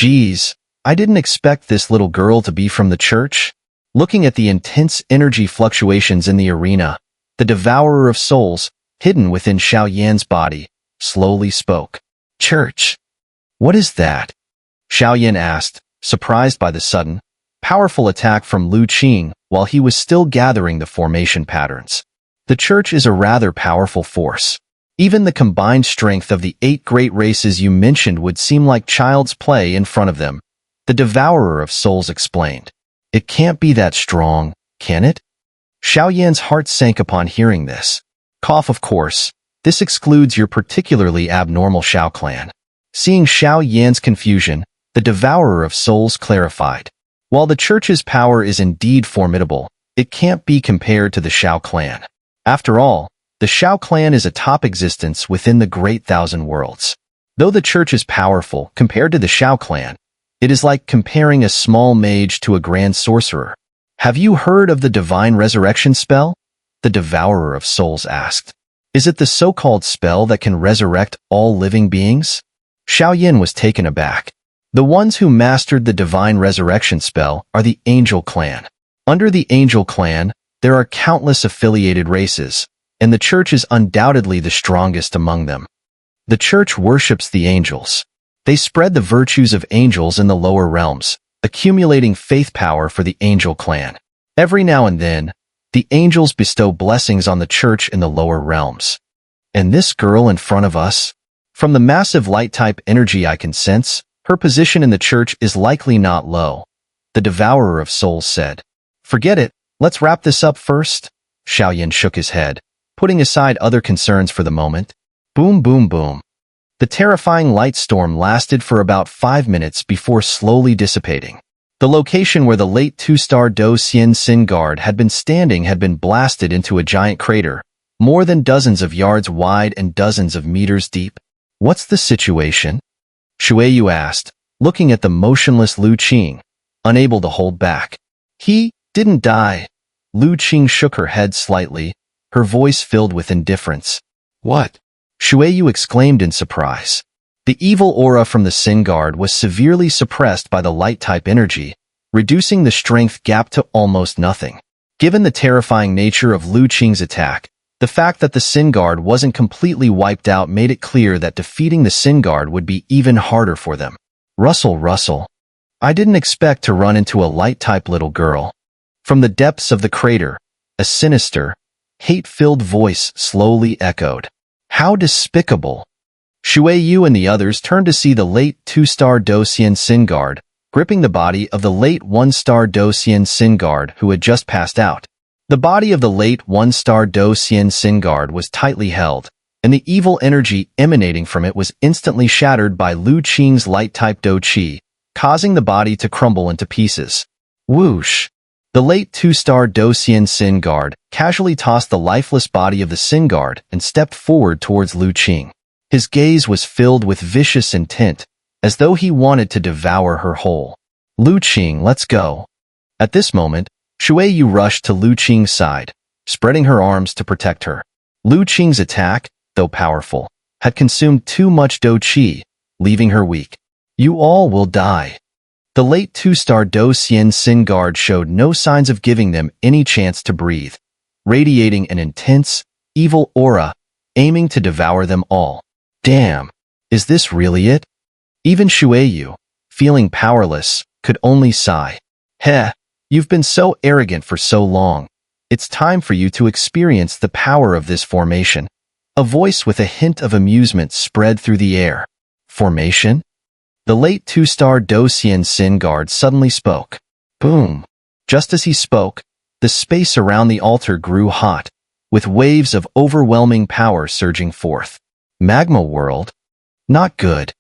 Geez, I didn't expect this little girl to be from the church. Looking at the intense energy fluctuations in the arena, the devourer of souls, hidden within Xiao Yan's body, slowly spoke. Church? What is that? Xiao Yan asked, surprised by the sudden, powerful attack from Lu Qing while he was still gathering the formation patterns. The church is a rather powerful force. Even the combined strength of the 8 great races you mentioned would seem like child's play in front of them, the devourer of souls explained. It can't be that strong, can it? Xiao Yan's heart sank upon hearing this. Cough, of course. This excludes your particularly abnormal Xiao clan. Seeing Xiao Yan's confusion, the devourer of souls clarified. While the church's power is indeed formidable, it can't be compared to the Xiao clan. After all, the Xiao clan is a top existence within the Great Thousand Worlds. Though the church is powerful compared to the Xiao clan, it is like comparing a small mage to a grand sorcerer. Have you heard of the divine resurrection spell? The devourer of souls asked. Is it the so-called spell that can resurrect all living beings? Xiao Yan was taken aback. The ones who mastered the divine resurrection spell are the Angel clan. Under the Angel clan, there are countless affiliated races, and the church is undoubtedly the strongest among them. The church worships the angels. They spread the virtues of angels in the lower realms, accumulating faith power for the Angel clan. Every now and then, the angels bestow blessings on the church in the lower realms. And this girl in front of us? From the massive light-type energy I can sense, her position in the church is likely not low, the devourer of souls said. Forget it, let's wrap this up first. Xiao Yan shook his head, putting aside other concerns for the moment. Boom, boom, boom. The terrifying light storm lasted for about 5 minutes before slowly dissipating. The location where the late 2-star Do Xian Sin Guard had been standing had been blasted into a giant crater, more than dozens of yards wide and dozens of meters deep. What's the situation? Shuiyu asked, looking at the motionless Lu Qing, unable to hold back. He didn't die. Lu Qing shook her head slightly, her voice filled with indifference. What? Shuiyu exclaimed in surprise. The evil aura from the Sin Guard was severely suppressed by the light-type energy, reducing the strength gap to almost nothing. Given the terrifying nature of Lu Qing's attack, the fact that the Sin Guard wasn't completely wiped out made it clear that defeating the Sin Guard would be even harder for them. Rustle. I didn't expect to run into a light-type little girl. From the depths of the crater, a sinister, hate-filled voice slowly echoed. How despicable! Shuiyu and the others turned to see the late 2-star Do Xian Sin Guard, gripping the body of the late 1-star Do Xian Sin Guard who had just passed out. The body of the late 1-star Do Xian Sin Guard was tightly held, and the evil energy emanating from it was instantly shattered by Lu Qing's light-type Do Qi, causing the body to crumble into pieces. Whoosh! The late 2-star Do Xian Sin Guard casually tossed the lifeless body of the Sin Guard and stepped forward towards Lu Qing. His gaze was filled with vicious intent, as though he wanted to devour her whole. Lu Qing, let's go. At this moment, Shuiyu rushed to Lu Qing's side, spreading her arms to protect her. Lu Qing's attack, though powerful, had consumed too much Do Qi, leaving her weak. You all will die. The late 2-star Do Xian Sin Guard showed no signs of giving them any chance to breathe, radiating an intense, evil aura, aiming to devour them all. Damn, is this really it? Even Shuiyu, feeling powerless, could only sigh. Heh, you've been so arrogant for so long. It's time for you to experience the power of this formation. A voice with a hint of amusement spread through the air. Formation? The late 2-star Do Xian Sin Guard suddenly spoke. Boom. Just as he spoke, the space around the altar grew hot, with waves of overwhelming power surging forth. Magma world? Not good.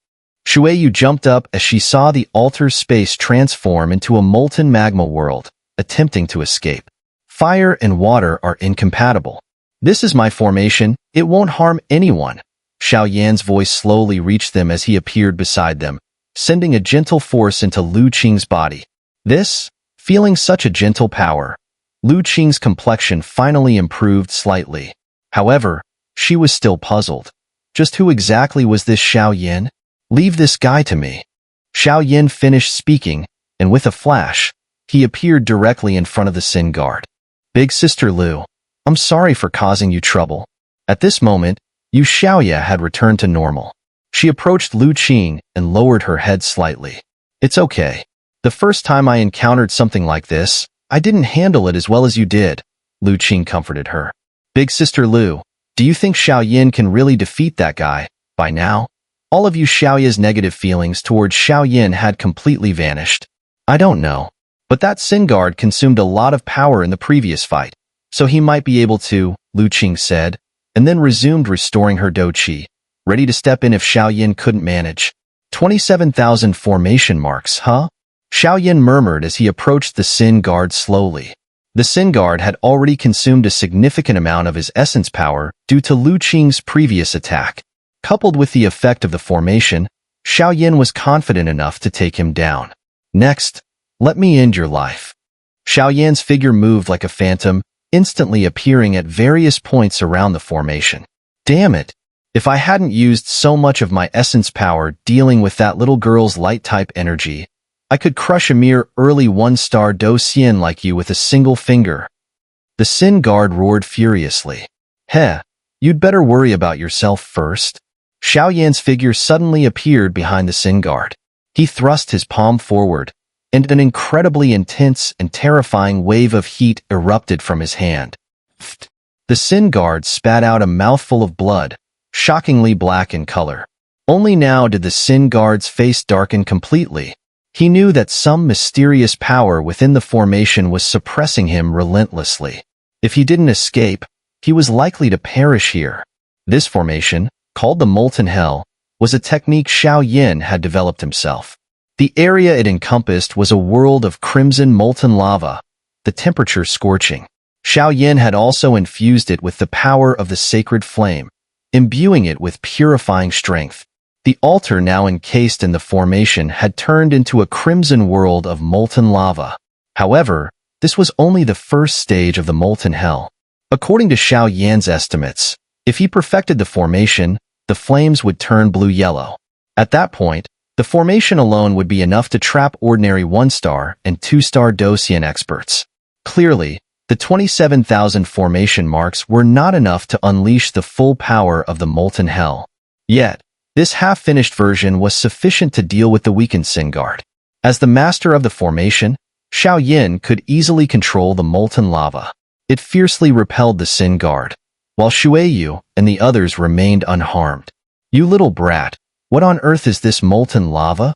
Shuiyu jumped up as she saw the altar's space transform into a molten magma world, attempting to escape. Fire and water are incompatible. This is my formation, it won't harm anyone. Xiao Yan's voice slowly reached them as he appeared beside them, sending a gentle force into Lu Qing's body. This, feeling such a gentle power, Lu Qing's complexion finally improved slightly. However, she was still puzzled. Just who exactly was this Xiao Yan? Leave this guy to me. Xiao Yin finished speaking, and with a flash, he appeared directly in front of the Sin Guard. Big Sister Lu, I'm sorry for causing you trouble. At this moment, Yu Xiaoya had returned to normal. She approached Lu Qing and lowered her head slightly. It's okay. The first time I encountered something like this, I didn't handle it as well as you did, Lu Qing comforted her. Big Sister Lu, do you think Xiao Yin can really defeat that guy, by now? All of Yu Xiaoya's negative feelings towards Xiao Yin had completely vanished. I don't know. But that Sin Guard consumed a lot of power in the previous fight, so he might be able to, Lu Qing said, and then resumed restoring her Do Qi, ready to step in if Xiao Yin couldn't manage. 27,000 formation marks, huh? Xiao Yin murmured as he approached the Sin Guard slowly. The Sin Guard had already consumed a significant amount of his essence power due to Lu Qing's previous attack. Coupled with the effect of the formation, Xiao Yin was confident enough to take him down. Next, let me end your life. Xiao Yan's figure moved like a phantom, instantly appearing at various points around the formation. Damn it! If I hadn't used so much of my essence power dealing with that little girl's light-type energy, I could crush a mere early one-star Do Xian like you with a single finger. The Sin Guard roared furiously. Heh, you'd better worry about yourself first. Xiao Yan's figure suddenly appeared behind the Sin Guard. He thrust his palm forward, and an incredibly intense and terrifying wave of heat erupted from his hand. The Sin Guard spat out a mouthful of blood, shockingly black in color. Only now did the Sin Guard's face darken completely. He knew that some mysterious power within the formation was suppressing him relentlessly. If he didn't escape, he was likely to perish here. This formation, called the Molten Hell, was a technique Xiao Yin had developed himself. The area it encompassed was a world of crimson molten lava, the temperature scorching. Xiao Yin had also infused it with the power of the sacred flame, imbuing it with purifying strength. The altar now encased in the formation had turned into a crimson world of molten lava. However, this was only the first stage of the Molten Hell. According to Xiao Yan's estimates, if he perfected the formation, the flames would turn blue-yellow. At that point, the formation alone would be enough to trap ordinary 1-star and 2-star Do Xian experts. Clearly, the 27,000 formation marks were not enough to unleash the full power of the Molten Hell. Yet, this half-finished version was sufficient to deal with the weakened Sin Guard. As the master of the formation, Xiao Yin could easily control the molten lava. It fiercely repelled the Sin Guard, while Shueyu and the others remained unharmed. You little brat, what on earth is this molten lava?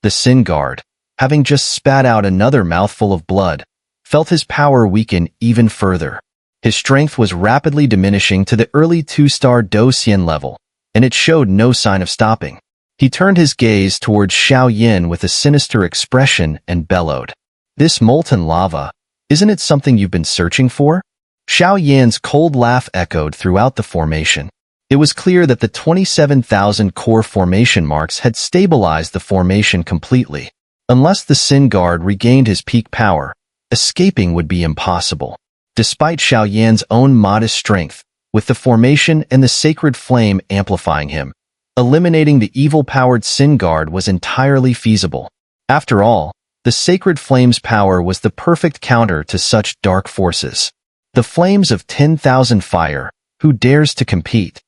The Sin Guard, having just spat out another mouthful of blood, felt his power weaken even further. His strength was rapidly diminishing to the early 2-star Do Xian level, and it showed no sign of stopping. He turned his gaze towards Xiao Yin with a sinister expression and bellowed. This molten lava, isn't it something you've been searching for? Xiao Yan's cold laugh echoed throughout the formation. It was clear that the 27,000 core formation marks had stabilized the formation completely. Unless the Sin Guard regained his peak power, escaping would be impossible. Despite Xiao Yan's own modest strength, with the formation and the sacred flame amplifying him, eliminating the evil-powered Sin Guard was entirely feasible. After all, the sacred flame's power was the perfect counter to such dark forces. The flames of 10,000 fire, who dares to compete?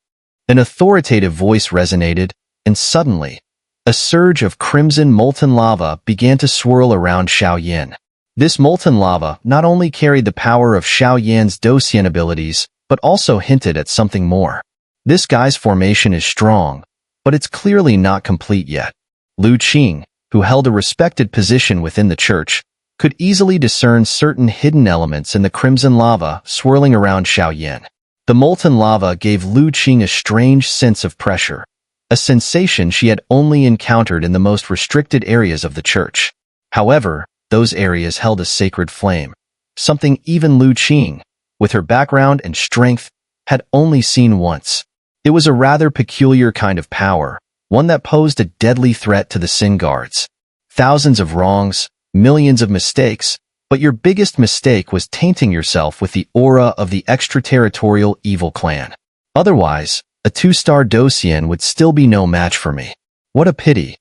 An authoritative voice resonated, and suddenly, a surge of crimson molten lava began to swirl around Xiao Yin. This molten lava not only carried the power of Xiao Yan's Do Xian abilities, but also hinted at something more. This guy's formation is strong, but it's clearly not complete yet. Lu Qing, who held a respected position within the church, could easily discern certain hidden elements in the crimson lava swirling around Xiao Yin. The molten lava gave Lu Qing a strange sense of pressure, a sensation she had only encountered in the most restricted areas of the church. However, those areas held a sacred flame, something even Lu Qing, with her background and strength, had only seen once. It was a rather peculiar kind of power, one that posed a deadly threat to the Sin Guards. Thousands of wrongs, millions of mistakes, but your biggest mistake was tainting yourself with the aura of the extraterritorial evil clan. Otherwise, a 2-star Do Xian would still be no match for me. What a pity.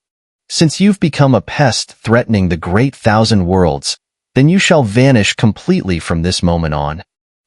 Since you've become a pest threatening the great thousand worlds, then you shall vanish completely from this moment on.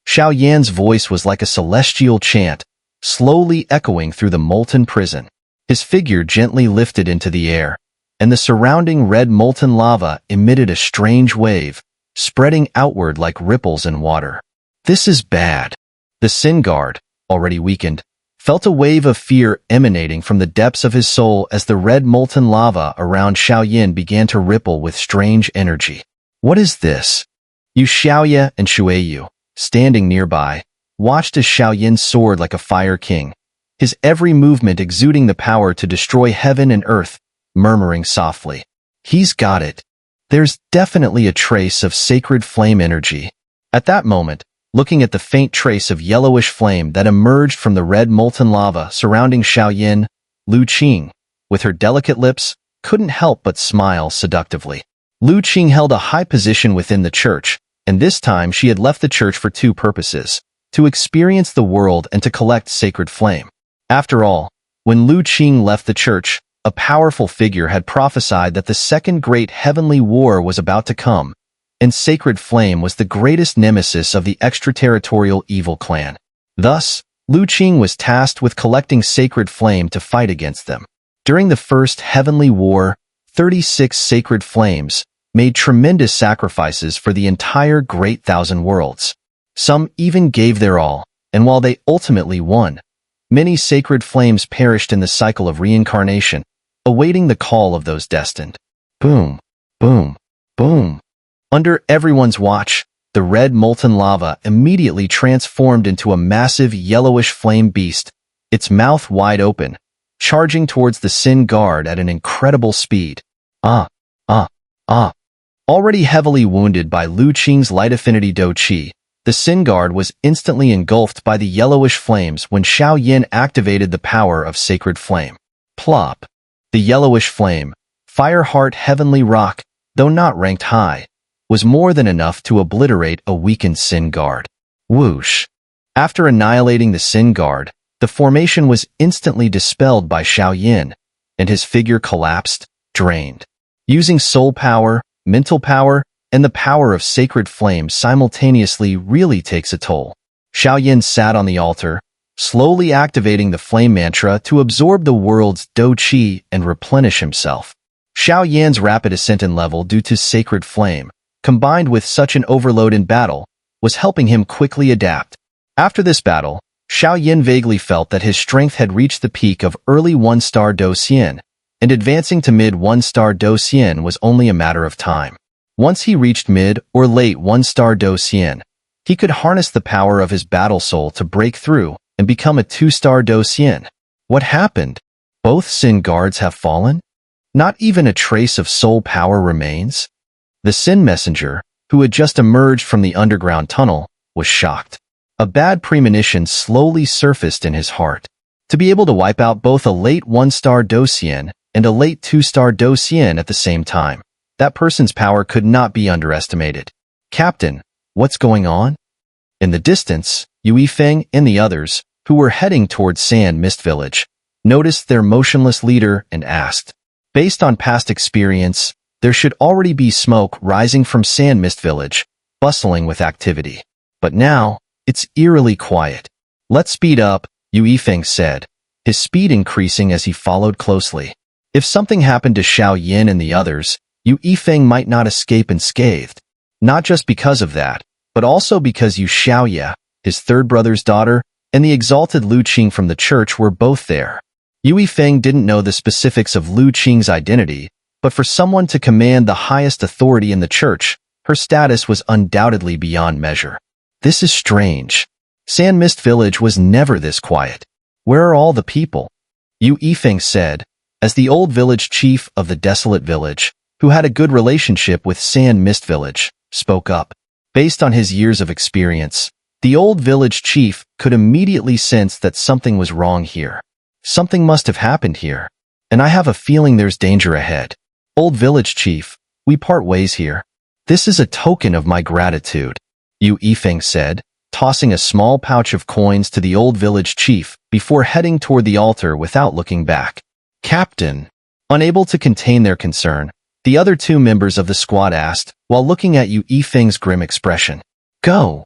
Xiao Yan's voice was like a celestial chant, slowly echoing through the molten prison. His figure gently lifted into the air, and the surrounding red molten lava emitted a strange wave, spreading outward like ripples in water. This is bad. The Sin Guard, already weakened, felt a wave of fear emanating from the depths of his soul as the red molten lava around Xiao Yan began to ripple with strange energy. What is this? Yu Xiaoye and Shuiyu, standing nearby, watched as Xiao Yan soared like a fire king, his every movement exuding the power to destroy heaven and earth, murmuring softly, "He's got it. There's definitely a trace of sacred flame energy." At that moment, looking at the faint trace of yellowish flame that emerged from the red molten lava surrounding Xiao Yan, Lu Qing, with her delicate lips, couldn't help but smile seductively. Lu Qing held a high position within the church, and this time she had left the church for two purposes: to experience the world and to collect sacred flame. After all, when Lu Qing left the church, a powerful figure had prophesied that the second great heavenly war was about to come, and sacred flame was the greatest nemesis of the extraterritorial evil clan. Thus, Lu Qing was tasked with collecting sacred flame to fight against them. During the first heavenly war, 36 sacred flames made tremendous sacrifices for the entire great thousand worlds. Some even gave their all, and while they ultimately won, many sacred flames perished in the cycle of reincarnation, awaiting the call of those destined. Boom, boom, boom. Under everyone's watch, the red molten lava immediately transformed into a massive yellowish flame beast, its mouth wide open, charging towards the Sin Guard at an incredible speed. Already heavily wounded by Lu Qing's light affinity Do Qi, the Sin Guard was instantly engulfed by the yellowish flames when Xiao Yan activated the power of sacred flame. Plop. The yellowish flame, Fireheart Heavenly Rock, though not ranked high, was more than enough to obliterate a weakened Sin Guard. Whoosh! After annihilating the Sin Guard, the formation was instantly dispelled by Xiao Yan, and his figure collapsed, drained. Using soul power, mental power, and the power of sacred flame simultaneously really takes a toll. Xiao Yan sat on the altar, slowly activating the flame mantra to absorb the world's Do Qi and replenish himself. Xiao Yan's rapid ascent in level due to sacred flame, combined with such an overload in battle, was helping him quickly adapt. After this battle, Xiao Yan vaguely felt that his strength had reached the peak of early 1-star Do Xian, and advancing to mid 1-star Do Xian was only a matter of time. Once he reached mid or late 1-star Do Xian, he could harness the power of his battle soul to break through and become a 2-star Do Xian. What happened? Both Sin Guards have fallen? Not even a trace of soul power remains? The Sin Messenger, who had just emerged from the underground tunnel, was shocked. A bad premonition slowly surfaced in his heart. To be able to wipe out both a late 1-star Do Xian and a late 2-star Do Xian at the same time, that person's power could not be underestimated. Captain, what's going on? In the distance, Yu Yifeng and the others, who were heading towards Sand Mist Village, noticed their motionless leader and asked. Based on past experience, there should already be smoke rising from Sand Mist Village, bustling with activity. But now, it's eerily quiet. Let's speed up, Yu Yifeng said, his speed increasing as he followed closely. If something happened to Xiao Yan and the others, Yu Yifeng might not escape unscathed. Not just because of that, but also because Yu Xiaoye, his third brother's daughter, and the exalted Lu Qing from the church were both there. Yu Yifeng didn't know the specifics of Lu Qing's identity, but for someone to command the highest authority in the church, her status was undoubtedly beyond measure. This is strange. Sand Mist Village was never this quiet. Where are all the people? Yu Yifeng said, as the old village chief of the desolate village, who had a good relationship with Sand Mist Village, spoke up. Based on his years of experience, the old village chief could immediately sense that something was wrong here. Something must have happened here, and I have a feeling there's danger ahead. Old village chief, we part ways here. This is a token of my gratitude, Yu Yifeng said, tossing a small pouch of coins to the old village chief before heading toward the altar without looking back. Captain, Unable to contain their concern, the other two members of the squad asked, while looking at Yu Yifeng's grim expression. Go!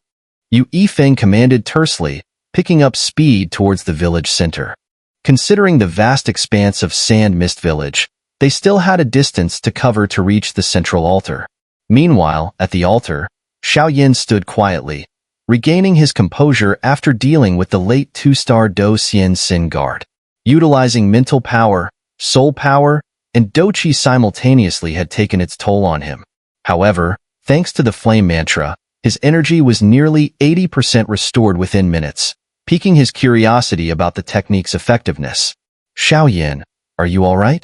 Yu Yifeng commanded tersely, picking up speed towards the village center. Considering the vast expanse of Sand Mist Village, they still had a distance to cover to reach the central altar. Meanwhile, at the altar, Xiao Yin stood quietly, regaining his composure after dealing with the late 2-star Do Xian Sin Guard. Utilizing mental power, soul power, and Do Qi simultaneously had taken its toll on him. However, thanks to the flame mantra, his energy was nearly 80% restored within minutes, piquing his curiosity about the technique's effectiveness. Xiao Yin, are you all right?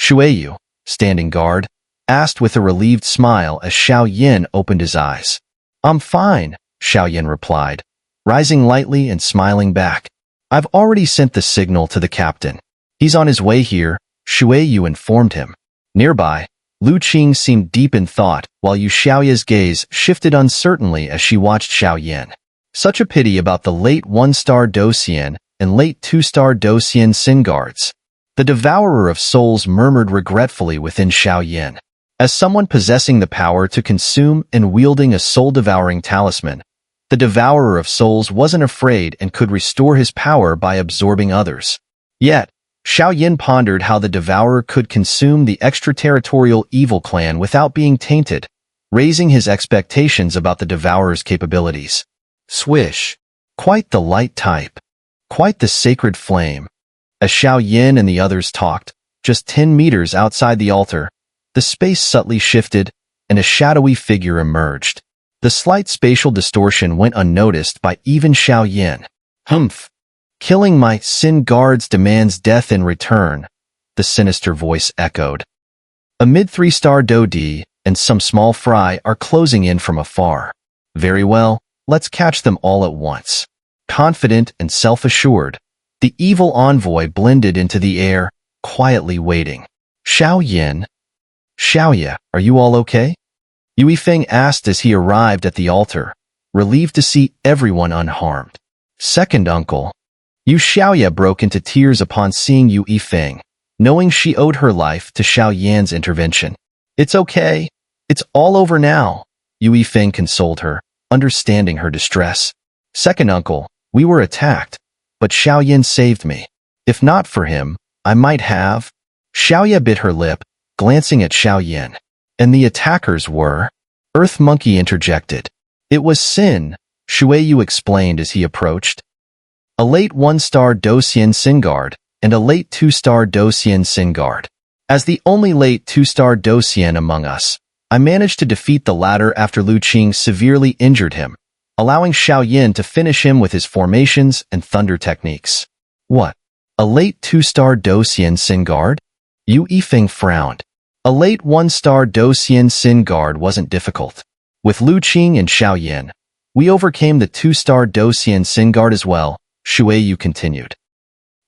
Shueyu, standing guard, asked with a relieved smile as Xiao Yin opened his eyes. I'm fine, Xiao Yin replied, rising lightly and smiling back. I've already sent the signal to the captain. He's on his way here, Shueyu informed him. Nearby, Lu Qing seemed deep in thought, while Yu Xiaoya's gaze shifted uncertainly as she watched Xiao Yin. Such a pity about the late 1-star Do Xian and late 2-star Do Xian Sin Guards. The Devourer of Souls murmured regretfully within Xiao Yin. As someone possessing the power to consume and wielding a soul-devouring talisman, the Devourer of Souls wasn't afraid and could restore his power by absorbing others. Yet, Xiao Yin pondered how the Devourer could consume the extraterritorial evil clan without being tainted, raising his expectations about the Devourer's capabilities. Swish. Quite the light type. Quite the sacred flame. As Xiao Yin and the others talked, just 10 meters outside the altar, the space subtly shifted, and a shadowy figure emerged. The slight spatial distortion went unnoticed by even Xiao Yin. Humph! Killing my Sin Guards demands death in return, the sinister voice echoed. Amid 3-star Do Di and some small fry are closing in from afar. Very well, let's catch them all at once. Confident and self-assured, the evil envoy blended into the air, quietly waiting. Xiao Yin. Xiaoya, are you all okay? Yu Yifeng asked as he arrived at the altar, relieved to see everyone unharmed. Second uncle. Yu Xiaoya broke into tears upon seeing Yu Yifeng, knowing she owed her life to Xiao Yan's intervention. It's okay. It's all over now, Yu Yifeng consoled her, understanding her distress. Second uncle, we were attacked, but Xiao Yan saved me. If not for him, I might have. Xiaoya bit her lip, glancing at Xiao Yan. And the attackers were? Earth Monkey interjected. It was Sin, Shueyu explained as he approached. A late 1-star Do Xian Sin Guard and a late 2-star Do Xian Sin Guard. As the only late 2-star Do Xian among us, I managed to defeat the latter after Lu Qing severely injured him, allowing Xiao Yin to finish him with his formations and thunder techniques. What? A late 2-star Do Xian Sin Guard? Yu Yifeng frowned. A late 1-star Do Xian Sin Guard wasn't difficult. With Lu Qing and Xiao Yin, we overcame the 2-star Do Xian Sin Guard as well, Shueyu continued.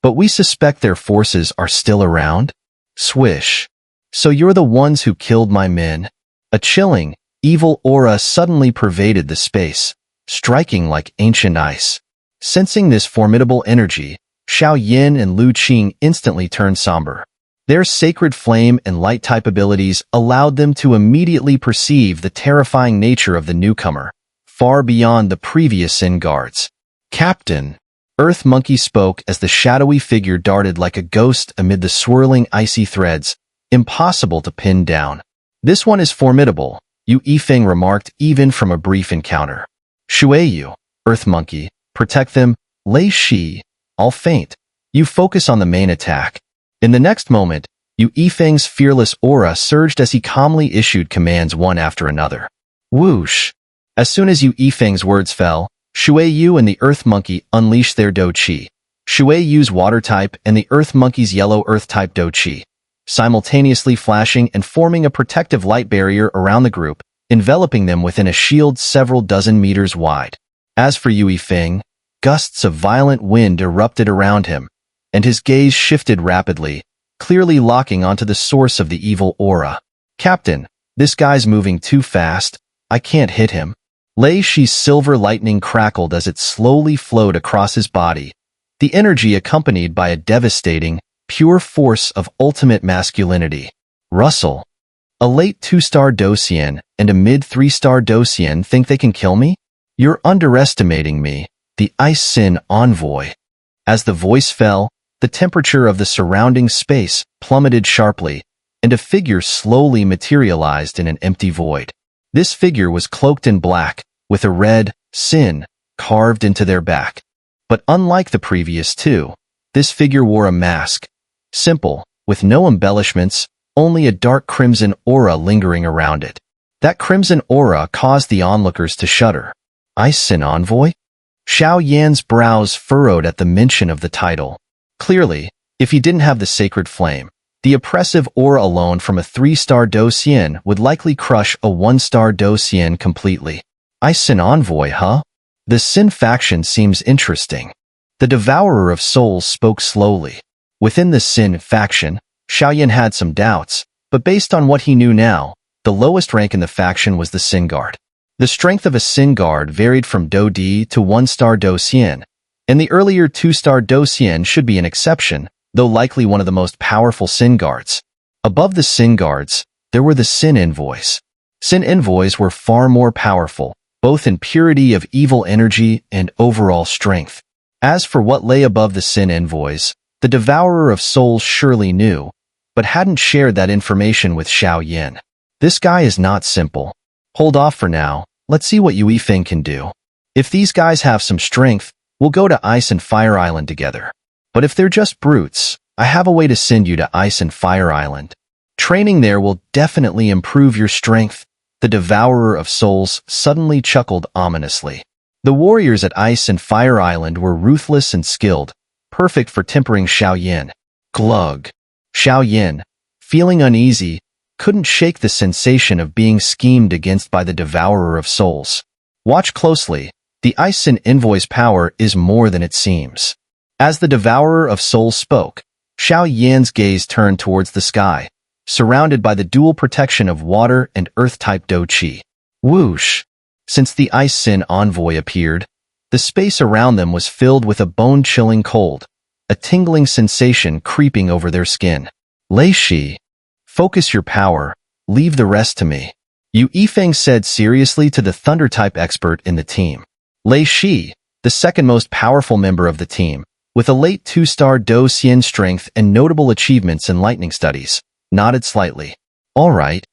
But we suspect their forces are still around? Swish. So you're the ones who killed my men? A chilling, evil aura suddenly pervaded the space, striking like ancient ice. Sensing this formidable energy, Xiao Yin and Lu Qing instantly turned somber. Their sacred flame and light-type abilities allowed them to immediately perceive the terrifying nature of the newcomer, far beyond the previous Sin Guards. Captain, Earth Monkey spoke as the shadowy figure darted like a ghost amid the swirling icy threads, impossible to pin down. This one is formidable, Yu Yifeng remarked even from a brief encounter. Shueyu, Earth Monkey, protect them, Lei Shi, I'll feint. You focus on the main attack. In the next moment, Yu Yifeng's fearless aura surged as he calmly issued commands one after another. Whoosh! As soon as Yu Yifeng's words fell, Shueyu and the Earth Monkey unleashed their Do Qi. Shueyu's water type and the Earth Monkey's yellow Earth type Do Qi, simultaneously flashing and forming a protective light barrier around the group, enveloping them within a shield several dozen meters wide. As for Yu Yifeng, gusts of violent wind erupted around him, and his gaze shifted rapidly, clearly locking onto the source of the evil aura. Captain, this guy's moving too fast. I can't hit him. Lei Shi's silver lightning crackled as it slowly flowed across his body, the energy accompanied by a devastating, pure force of ultimate masculinity. Russell, a late 2-star Docian and a mid 3-star Docian think they can kill me? You're underestimating me, the Ice Sin envoy. As the voice fell, the temperature of the surrounding space plummeted sharply, and a figure slowly materialized in an empty void. This figure was cloaked in black, with a red Sin carved into their back. But unlike the previous two, this figure wore a mask. Simple, with no embellishments, only a dark crimson aura lingering around it. That crimson aura caused the onlookers to shudder. Ice Sin Envoy? Xiao Yan's brows furrowed at the mention of the title. Clearly, if he didn't have the sacred flame, the oppressive aura alone from a 3-star Docian would likely crush a 1-star Docian completely. Ice Sin Envoy, huh? The Sin faction seems interesting. The Devourer of Souls spoke slowly. Within the Sin faction, Xiao Yan had some doubts, but based on what he knew now, the lowest rank in the faction was the Sin Guard. The strength of a Sin Guard varied from Do Di to 1-star Docian, and the earlier 2-star Docian should be an exception, though likely one of the most powerful Sin Guards. Above the Sin Guards, there were the Sin Envoys. Sin Envoys were far more powerful, both in purity of evil energy and overall strength. As for what lay above the Sin Envoys, the Devourer of Souls surely knew, but hadn't shared that information with Xiao Yan. This guy is not simple. Hold off for now, let's see what Yue Feng can do. If these guys have some strength, we'll go to Ice and Fire Island together. But if they're just brutes, I have a way to send you to Ice and Fire Island. Training there will definitely improve your strength. The Devourer of Souls suddenly chuckled ominously. The warriors at Ice and Fire Island were ruthless and skilled, perfect for tempering Xiao Yan. Glug. Xiao Yan, feeling uneasy, couldn't shake the sensation of being schemed against by the Devourer of Souls. Watch closely. The Ice Sin Envoy's power is more than it seems. As the Devourer of Souls spoke, Xiao Yan's gaze turned towards the sky, surrounded by the dual protection of water and earth-type Do Qi. Whoosh! Since the Ice Sin Envoy appeared, the space around them was filled with a bone-chilling cold, a tingling sensation creeping over their skin. Lei Shi, focus your power, leave the rest to me, Yue Feng said seriously to the Thunder-type expert in the team. Lei Shi, the second most powerful member of the team, with a late 2-star Do Xian strength and notable achievements in lightning studies, nodded slightly. All right.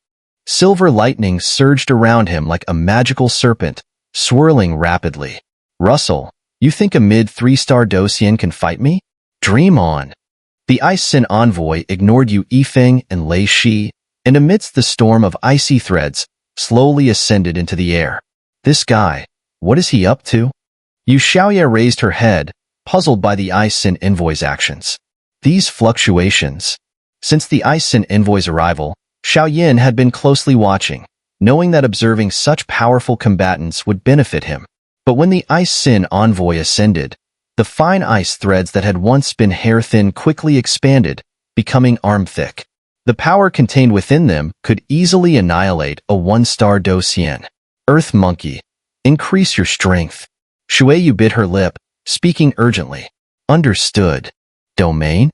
Silver lightning surged around him like a magical serpent, swirling rapidly. Russell, you think a mid 3-star Docian can fight me? Dream on. The Ice Sin Envoy ignored Yue Feng and Lei Shi, and amidst the storm of icy threads, slowly ascended into the air. This guy, what is he up to? Yu Xiaoya raised her head, puzzled by the Ice Sin Envoy's actions. These fluctuations. Since the Ice Sin Envoy's arrival, Xiao Yan had been closely watching, knowing that observing such powerful combatants would benefit him. But when the Ice Sin Envoy ascended, the fine ice threads that had once been hair-thin quickly expanded, becoming arm-thick. The power contained within them could easily annihilate a 1-star Docian. Earth Monkey, increase your strength. Shueyu bit her lip, speaking urgently. Understood. Domain?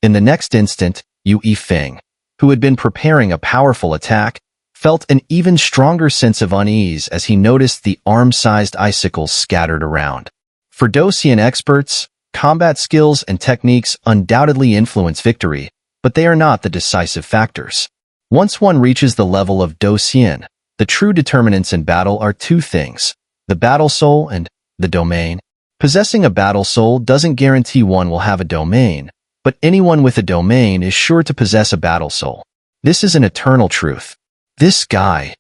In the next instant, Yue Feng, who had been preparing a powerful attack, felt an even stronger sense of unease as he noticed the arm-sized icicles scattered around. For Docian experts, combat skills and techniques undoubtedly influence victory, but they are not the decisive factors. Once one reaches the level of Docian, the true determinants in battle are two things: the battle soul and the domain. Possessing a battle soul doesn't guarantee one will have a domain, but anyone with a domain is sure to possess a battle soul. This is an eternal truth. This guy,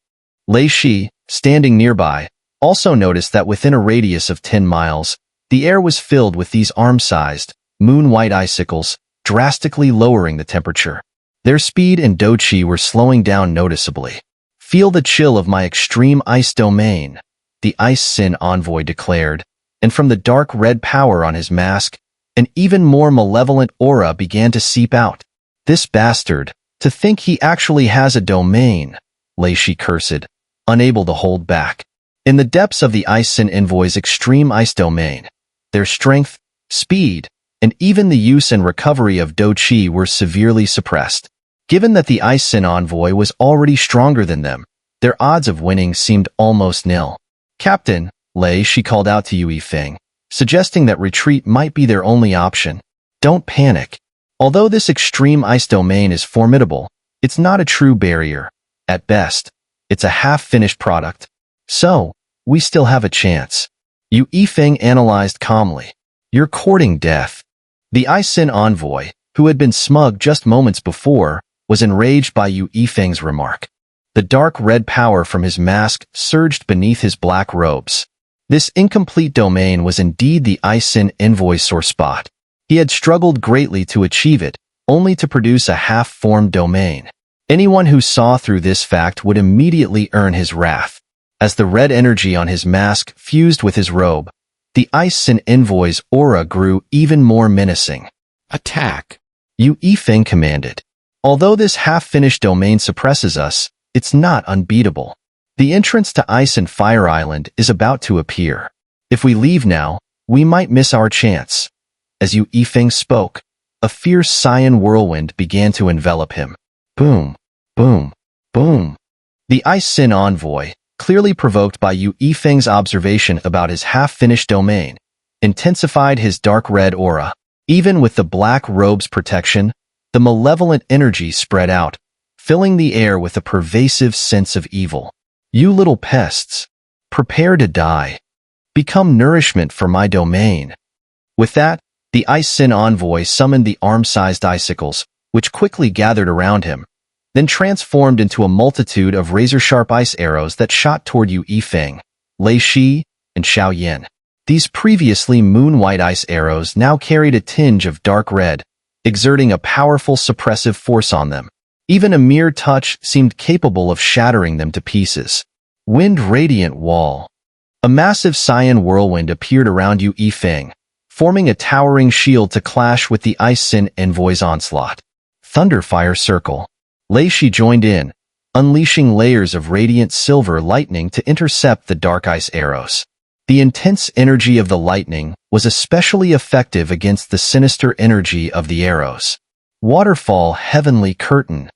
Lei Shi, standing nearby, also noticed that within a radius of 10 miles, the air was filled with these arm-sized, moon-white icicles, drastically lowering the temperature. Their speed and Do Qi were slowing down noticeably. Feel the chill of my extreme ice domain, the Ice Sin Envoy declared, and from the dark red power on his mask, an even more malevolent aura began to seep out. This bastard, to think he actually has a domain, Lei Shi cursed, unable to hold back. In the depths of the Ice Sin Envoy's extreme ice domain, their strength, speed, and even the use and recovery of Do Chi were severely suppressed. Given that the Ice Sin envoy was already stronger than them, their odds of winning seemed almost nil. "Captain," Lei Shi called out to Yu Yifeng, suggesting that retreat might be their only option. "Don't panic. Although this extreme ice domain is formidable, it's not a true barrier. At best, it's a half-finished product. So, we still have a chance." Yu Yifeng analyzed calmly. "You're courting death." The Ice Sin envoy, who had been smug just moments before, was enraged by Yu Yifeng's remark. The dark red power from his mask surged beneath his black robes. This incomplete domain was indeed the Ice Sin envoy's sore spot. He had struggled greatly to achieve it, only to produce a half-formed domain. Anyone who saw through this fact would immediately earn his wrath. As the red energy on his mask fused with his robe, the Ice Sin envoy's aura grew even more menacing. "Attack!" Yu Yifeng commanded. "Although this half-finished domain suppresses us, it's not unbeatable. The entrance to Ice and Fire Island is about to appear. If we leave now, we might miss our chance." As Yu Yifeng spoke, a fierce cyan whirlwind began to envelop him. Boom, boom, boom. The Ice Sin envoy, clearly provoked by Yu Yifeng's observation about his half-finished domain, intensified his dark red aura. Even with the black robe's protection, the malevolent energy spread out, filling the air with a pervasive sense of evil. "You little pests, prepare to die. Become nourishment for my domain." With that, the Ice Sin envoy summoned the arm-sized icicles, which quickly gathered around him, then transformed into a multitude of razor-sharp ice arrows that shot toward Yu Yifeng, Lei Shi, and Xiao Yan. These previously moon-white ice arrows now carried a tinge of dark red, exerting a powerful suppressive force on them. Even a mere touch seemed capable of shattering them to pieces. Wind Radiant Wall. A massive cyan whirlwind appeared around Yu Yifeng, forming a towering shield to clash with the Ice Sin envoy's onslaught. Thunderfire Circle. Lei Shi joined in, unleashing layers of radiant silver lightning to intercept the dark ice arrows. The intense energy of the lightning was especially effective against the sinister energy of the arrows. Waterfall Heavenly Curtain.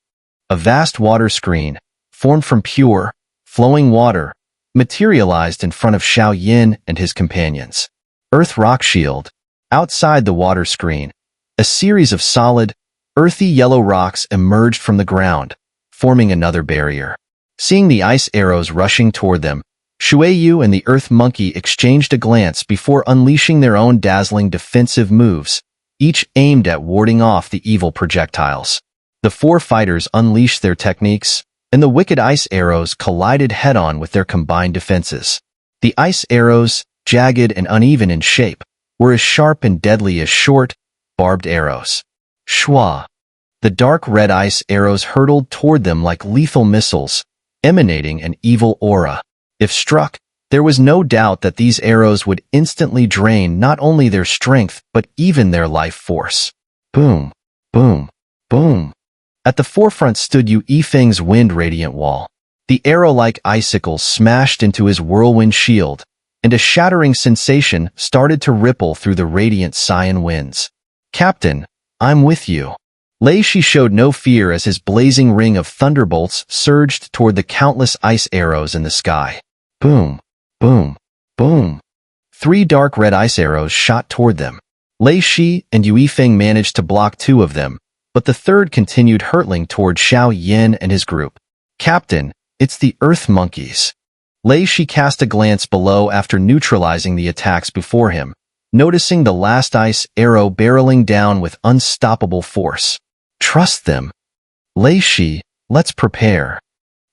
A vast water screen, formed from pure, flowing water, materialized in front of Xiao Yan and his companions. Earth Rock Shield. Outside the water screen, a series of solid, earthy yellow rocks emerged from the ground, forming another barrier. Seeing the ice arrows rushing toward them, Shueyu and the Earth Monkey exchanged a glance before unleashing their own dazzling defensive moves, each aimed at warding off the evil projectiles. The four fighters unleashed their techniques, and the wicked ice arrows collided head-on with their combined defenses. The ice arrows, jagged and uneven in shape, were as sharp and deadly as short, barbed arrows. Shwa. The dark red ice arrows hurtled toward them like lethal missiles, emanating an evil aura. If struck, there was no doubt that these arrows would instantly drain not only their strength but even their life force. Boom, boom, boom. At the forefront stood Yu Yifeng's Wind Radiant Wall. The arrow-like icicles smashed into his whirlwind shield, and a shattering sensation started to ripple through the radiant cyan winds. "Captain, I'm with you." Lei Shi showed no fear as his blazing ring of thunderbolts surged toward the countless ice arrows in the sky. Boom, boom, boom. 3 dark red ice arrows shot toward them. Lei Shi and Yu Yifeng managed to block 2 of them, but the third continued hurtling toward Xiao Yan and his group. "Captain, it's the Earth Monkeys." Lei Shi cast a glance below after neutralizing the attacks before him, noticing the last ice arrow barreling down with unstoppable force. "Trust them." "Lei Shi, let's prepare.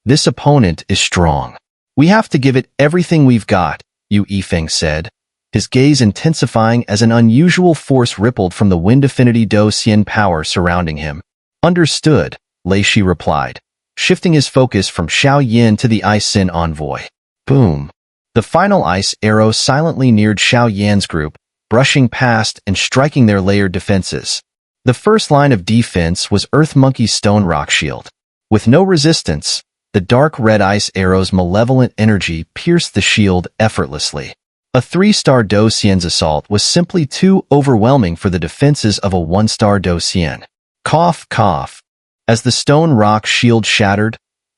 This opponent is strong. We have to give it everything we've got," Yu Yifeng said, his gaze intensifying as an unusual force rippled from the Wind Affinity Do Xian power surrounding him. "Understood," Lei Shi replied, shifting his focus from Xiao Yan to the Ice Sin envoy. Boom. The final ice arrow silently neared Xiao Yan's group, brushing past and striking their layered defenses. The first line of defense was Earth Monkey's Stone Rock Shield. With no resistance, the dark red ice arrow's malevolent energy pierced the shield effortlessly. A 3-star Do Xian's assault was simply too overwhelming for the defenses of a 1-star Do Xian. Cough, cough. As the stone rock shield shattered,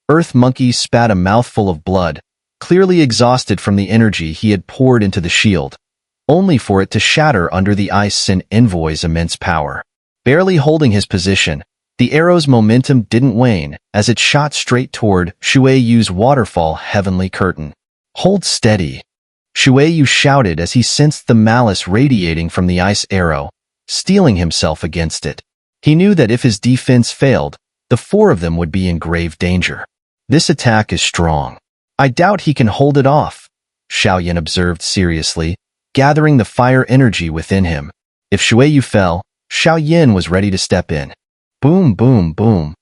Earth Monkey spat a mouthful of blood, clearly exhausted from the energy he had poured into the shield, only for it to shatter under the Ice Sin Envoy's immense power. Barely holding his position, the arrow's momentum didn't wane as it shot straight toward Shueyu's waterfall heavenly curtain. Hold steady. Shueyu shouted as he sensed the malice radiating from the ice arrow, steeling himself against it. He knew that if his defense failed, the 4 of them would be in grave danger. This attack is strong. I doubt he can hold it off, Xiao observed seriously, gathering the fire energy within him. If Shueyu fell, Xiao was ready to step in. Boom, boom, boom.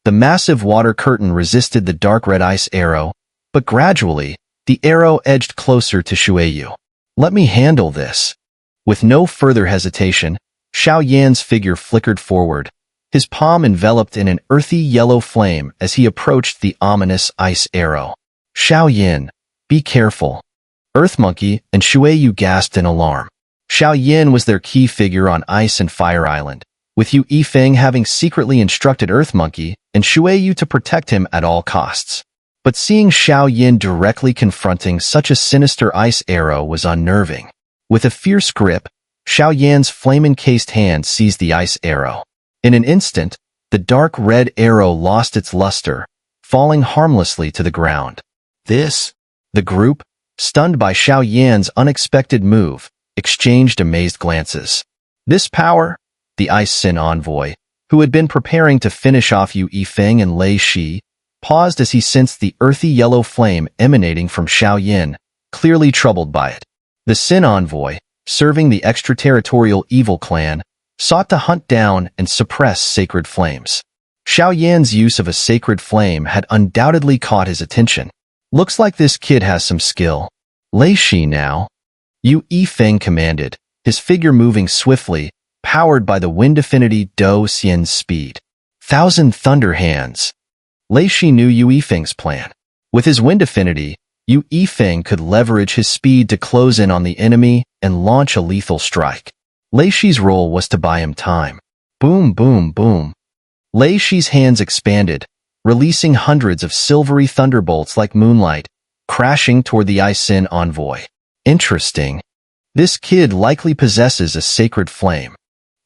The massive water curtain resisted the dark red ice arrow, but gradually, the arrow edged closer to Shueyu. Let me handle this. With no further hesitation, Xiao figure flickered forward, his palm enveloped in an earthy yellow flame as he approached the ominous ice arrow. Xiao, be careful. Earth Monkey and Shueyu gasped in alarm. Xiao was their key figure on Ice and Fire Island, with Yu Yifeng having secretly instructed Earth Monkey and Shueyu to protect him at all costs. But seeing Xiao directly confronting such a sinister ice arrow was unnerving. With a fierce grip, Xiao flame-encased hand seized the ice arrow. In an instant, the dark red arrow lost its luster, falling harmlessly to the ground. The group, stunned by Xiao unexpected move, exchanged amazed glances. This power, the Ice Sin Envoy, who had been preparing to finish off Yu Yifeng and Lei Shi, paused as he sensed the earthy yellow flame emanating from Xiao, clearly troubled by it. The Sin Envoy, serving the extraterritorial evil clan, sought to hunt down and suppress sacred flames. Xiao use of a sacred flame had undoubtedly caught his attention. Looks like this kid has some skill. Lei Shi now. Yu Yifeng commanded, his figure moving swiftly, powered by the Wind Affinity Do Xian's speed. 1,000 Thunder Hands. Lei Shi knew Yu Yifeng's plan. With his Wind Affinity, Yu Yifeng could leverage his speed to close in on the enemy and launch a lethal strike. Lei Shi's role was to buy him time. Boom, boom, boom. Lei Shi's hands expanded, releasing hundreds of silvery thunderbolts like moonlight, crashing toward the Ice Sin Envoy. Interesting. This kid likely possesses a sacred flame.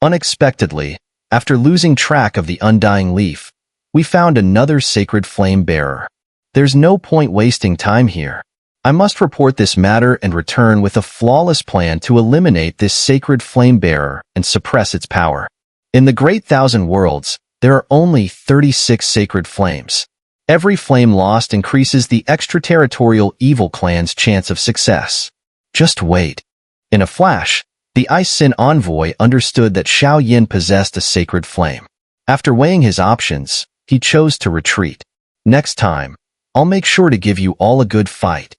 Unexpectedly, after losing track of the undying leaf, we found another sacred flame bearer. There's no point wasting time here. I must report this matter and return with a flawless plan to eliminate this sacred flame bearer and suppress its power. In the Great Thousand Worlds, there are only 36 sacred flames. Every flame lost increases the extraterritorial evil clan's chance of success. Just wait. In a flash, the Ice Sin Envoy understood that Xiao possessed a sacred flame. After weighing his options, he chose to retreat. Next time, I'll make sure to give you all a good fight.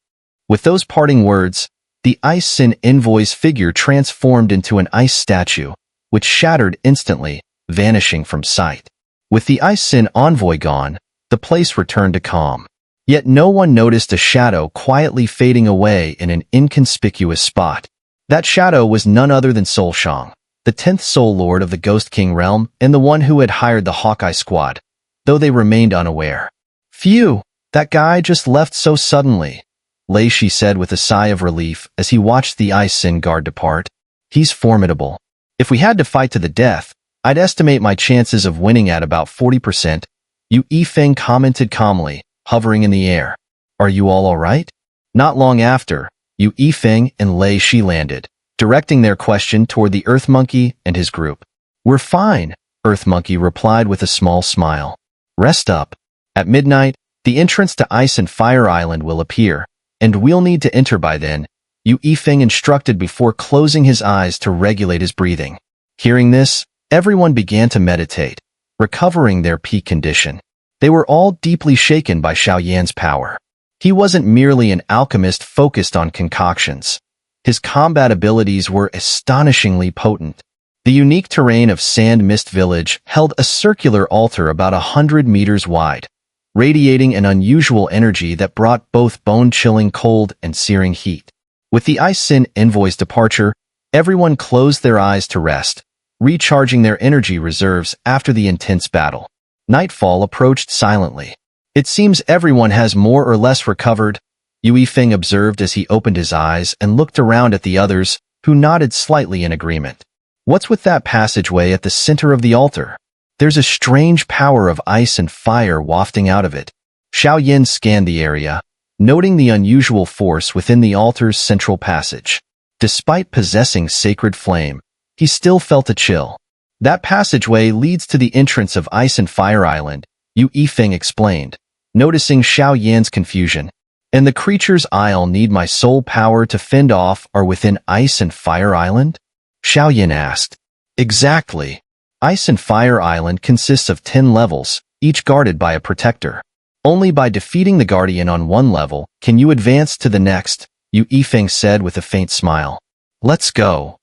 With those parting words, the Ice Sin Envoy's figure transformed into an ice statue, which shattered instantly, vanishing from sight. With the Ice Sin Envoy gone, the place returned to calm. Yet no one noticed a shadow quietly fading away in an inconspicuous spot. That shadow was none other than Soul Shang, the 10th Soul Lord of the Ghost King realm and the one who had hired the Hawkeye Squad, though they remained unaware. Phew, that guy just left so suddenly, Lei Shi said with a sigh of relief as he watched the Ice Sin Guard depart. He's formidable. If we had to fight to the death, I'd estimate my chances of winning at about 40%, Yu Yifeng commented calmly, hovering in the air. Are you all right? Not long after, Yu Yifeng and Lei Shi landed, directing their question toward the Earth Monkey and his group. We're fine, Earth Monkey replied with a small smile. Rest up. At midnight, the entrance to Ice and Fire Island will appear, and we'll need to enter by then, Yu Yifeng instructed before closing his eyes to regulate his breathing. Hearing this, everyone began to meditate, recovering their peak condition. They were all deeply shaken by Xiao power. He wasn't merely an alchemist focused on concoctions. His combat abilities were astonishingly potent. The unique terrain of Sand Mist Village held a circular altar about 100 meters wide, radiating an unusual energy that brought both bone-chilling cold and searing heat. With the Ice Sin Envoy's departure, everyone closed their eyes to rest, recharging their energy reserves after the intense battle. Nightfall approached silently. It seems everyone has more or less recovered, Yue Feng observed as he opened his eyes and looked around at the others, who nodded slightly in agreement. What's with that passageway at the center of the altar? There's a strange power of ice and fire wafting out of it. Xiao Yin scanned the area, noting the unusual force within the altar's central passage. Despite possessing sacred flame, he still felt a chill. That passageway leads to the entrance of Ice and Fire Island, Yue Feng explained, noticing Xiao Yan's confusion. And the creatures I'll need my soul power to fend off are within Ice and Fire Island? Xiao Yan asked. Exactly. Ice and Fire Island consists of 10 levels, each guarded by a protector. Only by defeating the Guardian on one level can you advance to the next, Yue Feng said with a faint smile. Let's go.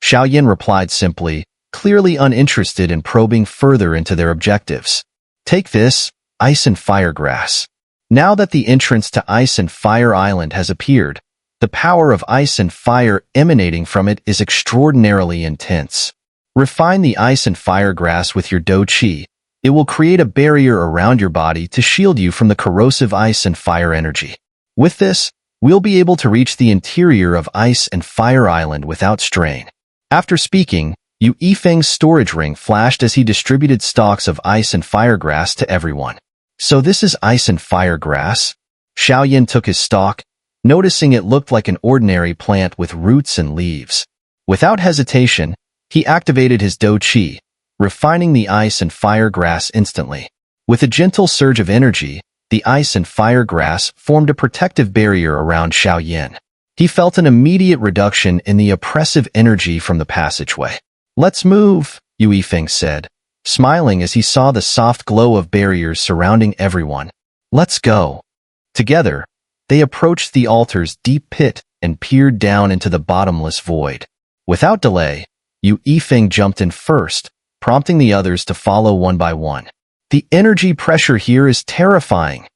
Xiao Yan replied simply, clearly uninterested in probing further into their objectives. Take this, Ice and Fire Grass. Now that the entrance to Ice and Fire Island has appeared, the power of ice and fire emanating from it is extraordinarily intense. Refine the Ice and Fire Grass with your Do Qi. It will create a barrier around your body to shield you from the corrosive ice and fire energy. With this, we'll be able to reach the interior of Ice and Fire Island without strain. After speaking, Yue Feng's storage ring flashed as he distributed stalks of Ice and Fire Grass to everyone. So this is Ice and Fire Grass? Xiao Yan took his stalk, noticing it looked like an ordinary plant with roots and leaves. Without hesitation, he activated his Do Qi, refining the Ice and Fire Grass instantly. With a gentle surge of energy, the Ice and Fire Grass formed a protective barrier around Xiao Yan. He felt an immediate reduction in the oppressive energy from the passageway. Let's move, Yue Feng said, smiling as he saw the soft glow of barriers surrounding everyone. Let's go. Together, they approached the altar's deep pit and peered down into the bottomless void. Without delay, Yue Feng jumped in first, prompting the others to follow one by one. The energy pressure here is terrifying,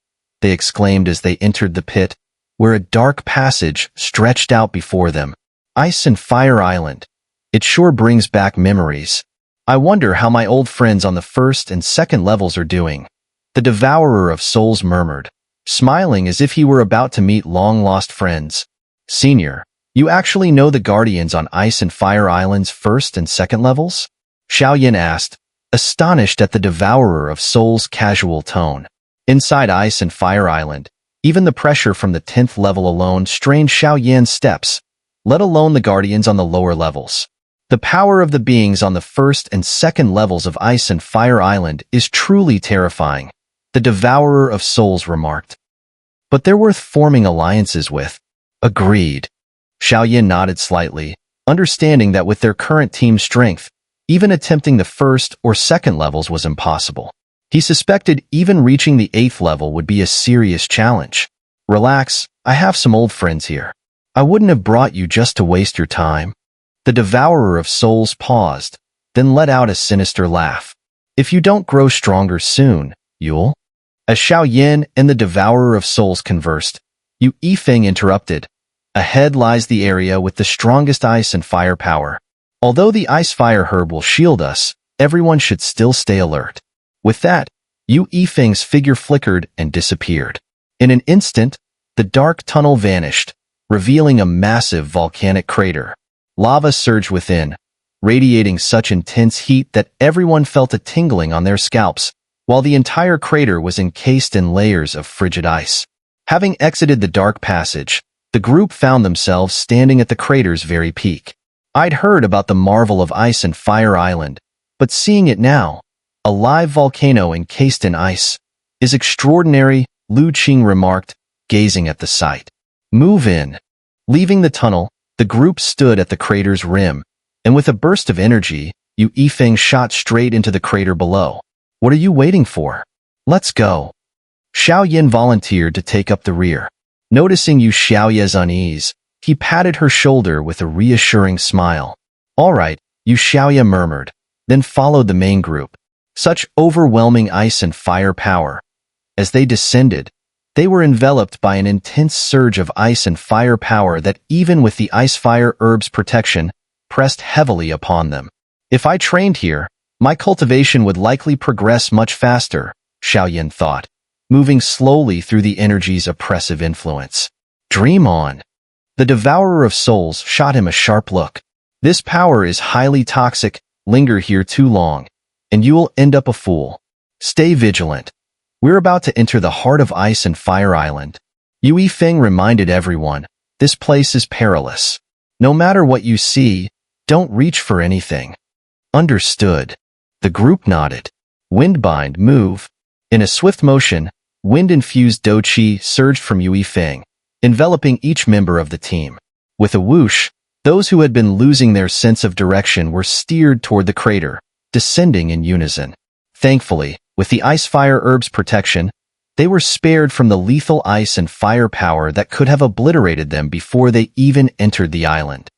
they exclaimed as they entered the pit, where a dark passage stretched out before them. Ice and Fire Island. It sure brings back memories. I wonder how my old friends on the first and second levels are doing. The Devourer of Souls murmured, smiling as if he were about to meet long-lost friends. Senior, you actually know the Guardians on Ice and Fire Island's first and second levels? Xiao Yan asked, astonished at the Devourer of Souls' casual tone. Inside Ice and Fire Island, even the pressure from the 10th level alone strained Xiao Yan's steps, let alone the Guardians on the lower levels. The power of the beings on the first and second levels of Ice and Fire Island is truly terrifying, the Devourer of Souls remarked. But they're worth forming alliances with. Agreed. Xiao Yan nodded slightly, understanding that with their current team strength, even attempting the first or second levels was impossible. He suspected even reaching the 8th level would be a serious challenge. Relax, I have some old friends here. I wouldn't have brought you just to waste your time. The Devourer of Souls paused, then let out a sinister laugh. If you don't grow stronger soon, you'll... As Xiao Yan and the Devourer of Souls conversed, Yue Feng interrupted. Ahead lies the area with the strongest ice and fire power. Although the ice-fire herb will shield us, everyone should still stay alert. With that, Yue Feng's figure flickered and disappeared. In an instant, the dark tunnel vanished, revealing a massive volcanic crater. Lava surged within, radiating such intense heat that everyone felt a tingling on their scalps, while the entire crater was encased in layers of frigid ice. Having exited the dark passage, the group found themselves standing at the crater's very peak. I'd heard about the marvel of Ice and Fire Island, but seeing it now, a live volcano encased in ice, is extraordinary, Lu Qing remarked, gazing at the sight. Move in. Leaving the tunnel, the group stood at the crater's rim, and with a burst of energy, Yue Feng shot straight into the crater below. What are you waiting for? Let's go. Xiao Yan volunteered to take up the rear. Noticing Yu Xiaoya's unease, he patted her shoulder with a reassuring smile. All right, Yu Xiaoya murmured, then followed the main group. Such overwhelming ice and fire power. As they descended, They were enveloped by an intense surge of ice and fire power that, even with the ice-fire herbs protection, pressed heavily upon them. If I trained here, my cultivation would likely progress much faster, Xiao thought, moving slowly through the energy's oppressive influence. Dream on. The Devourer of Souls shot him a sharp look. This power is highly toxic. Linger here too long, and you will end up a fool. Stay vigilant. We're about to enter the heart of Ice and Fire Island. Yue Feng reminded everyone, this place is perilous. No matter what you see, don't reach for anything. Understood. The group nodded. Windbind, move. In a swift motion, wind-infused Doqi surged from Yue Feng, enveloping each member of the team. With a whoosh, those who had been losing their sense of direction were steered toward the crater, descending in unison. Thankfully, with the ice-fire herbs protection, they were spared from the lethal ice and fire power that could have obliterated them before they even entered the island.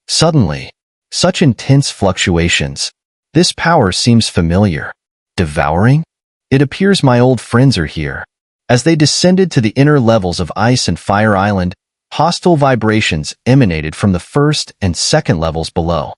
Suddenly, such intense fluctuations. This power seems familiar. Devouring? It appears my old friends are here. As they descended to the inner levels of Ice and Fire Island, hostile vibrations emanated from the first and second levels below.